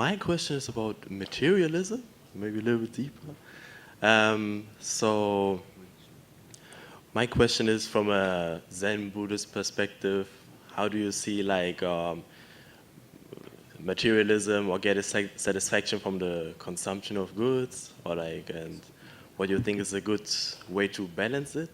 my question is about materialism, maybe a little bit deeper. So my question is from a Zen Buddhist perspective, how do you see like materialism or get a satisfaction from the consumption of goods, or like, and what do you think is a good way to balance it?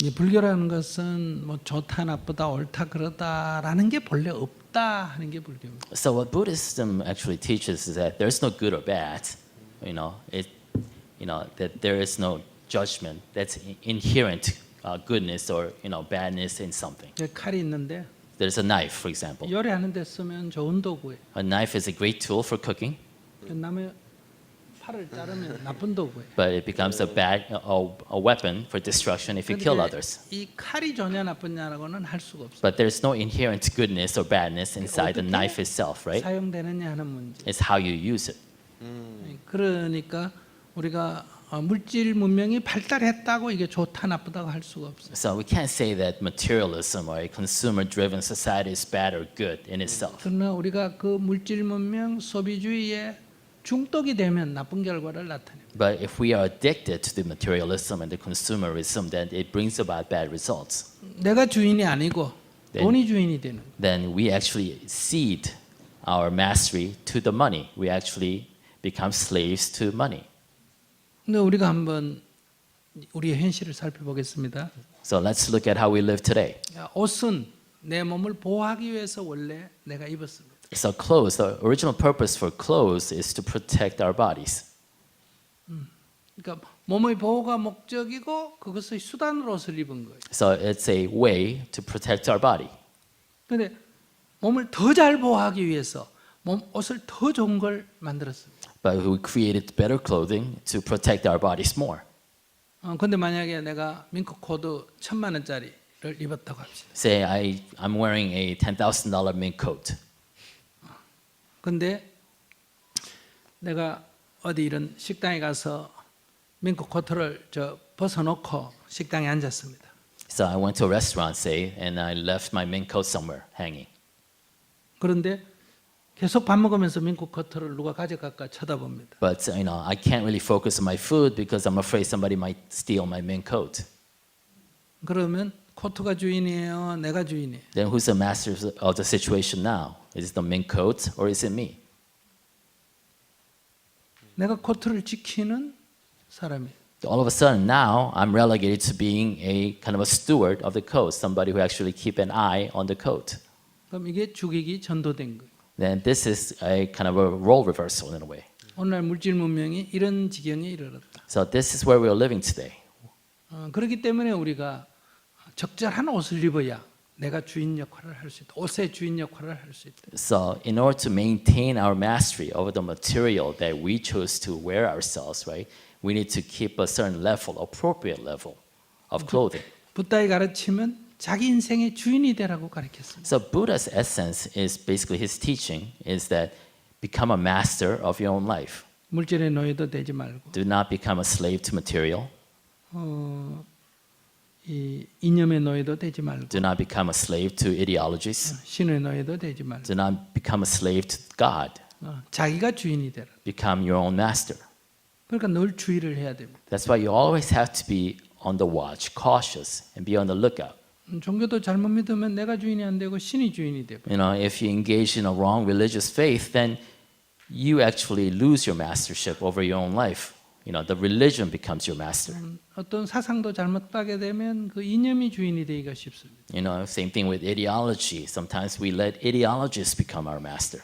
이 불교라는 것은 뭐 좋다 나쁘다 옳다 그러다라는 게 본래 없다 하는 게 불교입니다. So what Buddhism actually teaches is that there's no good or bad. That there is no judgment that's inherent goodness or badness in something. 칼이 있는데 There's a knife, for example. 요리하는 데 쓰면 좋은 도구예요. A knife is a great tool for cooking, 남의 팔을 자르면 나쁜 도구예요. but it becomes a weapon for destruction if you kill others. 이 칼이 좋냐 나쁘냐라고는 할 수가 없어요. But there's no inherent goodness or badness inside the knife itself, right? 사용되느냐 하는 문제. It's how you use it. 그러니까 우리가 물질 문명이 발달했다고 이게 좋다 나쁘다고 할 수가 없어요. So we can't say that materialism or a consumer-driven society is bad or good in itself. 그러나 우리가 그 물질 문명 소비주의에 중독이 되면 나쁜 결과를 나타냅니다. But if we are addicted to the materialism and the consumerism, then it brings about bad results. 내가 주인이 아니고 돈이 주인이 되는. Then we actually cede our mastery to the money. We actually become slaves to money. 근데 우리가 한번 우리의 현실을 살펴보겠습니다. So let's look at how we live today. 옷은 내 몸을 보호하기 위해서 원래 내가 입었습니다. So clothes, the original purpose for clothes is to protect our bodies. 그러니까 몸의 보호가 목적이고 그것의 수단으로 옷을 입은 거예요. So it's a way to protect our body. 근데 몸을 더 잘 보호하기 위해서 옷을 더 좋은 걸 만들었습니다. But we created better clothing to protect our bodies more. 근데 만약에 내가 밍크 코트 1,000만 원짜리를 입었다고 합시다. Say I'm wearing a $10,000 mink coat. 근데 내가 어디 이런 식당에 가서 밍크 코트를 벗어놓고 식당에 앉았습니다. So I went to a restaurant, say, and I left my mink coat somewhere hanging. 그런데 계속 밥 먹으면서 밍크 코트를 누가 가져갈까 쳐다봅니다. But I can't really focus on my food because I'm afraid somebody might steal my mink coat. 그러면 코트가 주인이에요, 내가 주인이에요. Then who's the master of the situation now? Is it the mink coat or is it me? 내가 코트를 지키는 사람이에요. All of a sudden now I'm relegated to being a kind of a steward of the coat, somebody who actually keep an eye on the coat. 그럼 이게 주객이 전도된 거예요. Then this is a kind of a role reversal in a way. 오늘날 물질 문명이 이런 지경에 이르렀다. So this is where we are living today. 그렇기 때문에 우리가 적절한 옷을 입어야 내가 주인 역할을 할 수 있다. 옷의 주인 역할을 할 수 있다. So in order to maintain our mastery over the material that we chose to wear ourselves, right? We need to keep a certain level, appropriate level of clothing. 부다의 가르침은 자기 인생의 주인이 되라고 가르쳤습니다. So Buddha's essence is basically his teaching is that become a master of your own life. 물질의 노예도 되지 말고 Do not become a slave to material. 이 이념의 노예도 되지 말고 Do not become a slave to ideologies. 신의 노예도 되지 말고 Do not become a slave to God. 자기가 주인이 되라. Become your own master. 그러니까 늘 주의를 해야 됩니다. That's why you always have to be on the watch, cautious, and be on the lookout. 종교도 잘못 믿으면 내가 주인이 안 되고 신이 주인이 되고. If you engage in a wrong religious faith, then you actually lose your mastership over your own life. The religion becomes your master. 어떤 사상도 잘못 따게 되면 그 이념이 주인이 되기가 쉽습니다. Same thing with ideology. Sometimes we let ideologies become our master.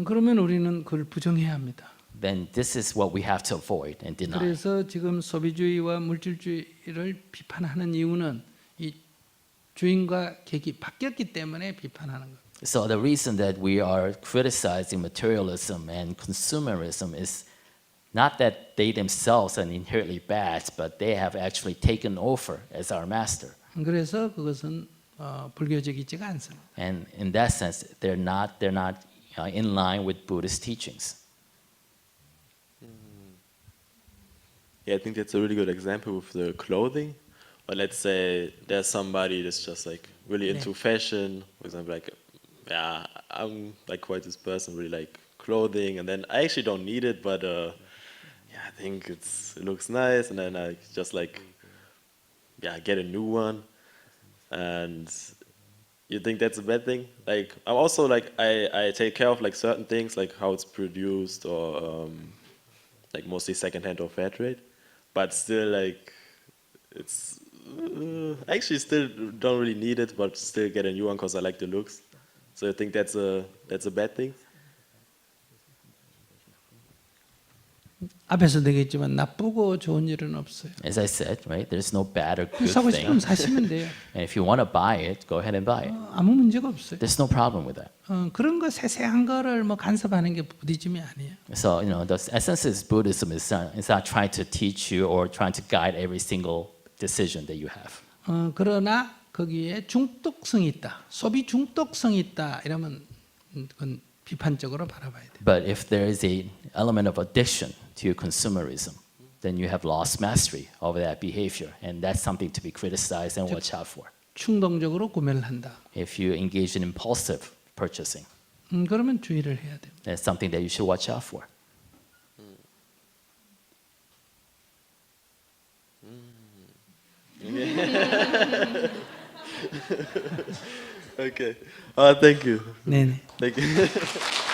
그러면 우리는 그걸 부정해야 합니다. Then this is what we have to avoid and deny. 그래서 지금 소비주의와 물질주의를 비판하는 이유는 이 주인과 객이 바뀌었기 때문에 비판하는 거예요. So the reason that we are criticizing materialism and consumerism is not that they themselves are inherently bad, but they have actually taken over as our master. 그래서 그것은 불교적이지가 않습니다. And in that sense, they're not in line with Buddhist teachings. Yeah, I think that's a really good example with the clothing. But let's say there's somebody that's just like really into fashion. For example, like, yeah, I'm like quite this person, really like clothing, and then I actually don't need it, but yeah, I think it looks nice, and then I just like, yeah, get a new one. And you think that's a bad thing? Like, I'm also like, I take care of like certain things, like how it's produced, or like mostly secondhand or fair trade, but still like, it's I actually still don't really need it, but still get a new one because I like the looks. So I think that's a bad thing. 앞에서 얘기했지만 나쁘고 좋은 일은 없어요. As I said, right, there's no bad or good 사고 싶으면 thing. 사시면 돼요. And if you want to buy it, go ahead and buy it. 아무 문제가 없어요. There's no problem with that. 그런 거 세세한 거를 뭐 간섭하는 게 부디즘이 아니에요. So, the essence of Buddhism is not trying to teach you or trying to guide every single decision that you have. 그러나 거기에 중독성이 있다, 소비 중독성이 있다 이러면 그건 비판적으로 바라봐야 돼요. But if there is an element of addiction to consumerism, then you have lost mastery over that behavior, and that's something to be criticized and watch out for. 충동적으로 구매를 한다. If you engage in impulsive purchasing, 그러면 주의를 해야 돼요. that's something that you should watch out for. Okay. Thank you. 네네. Thank you.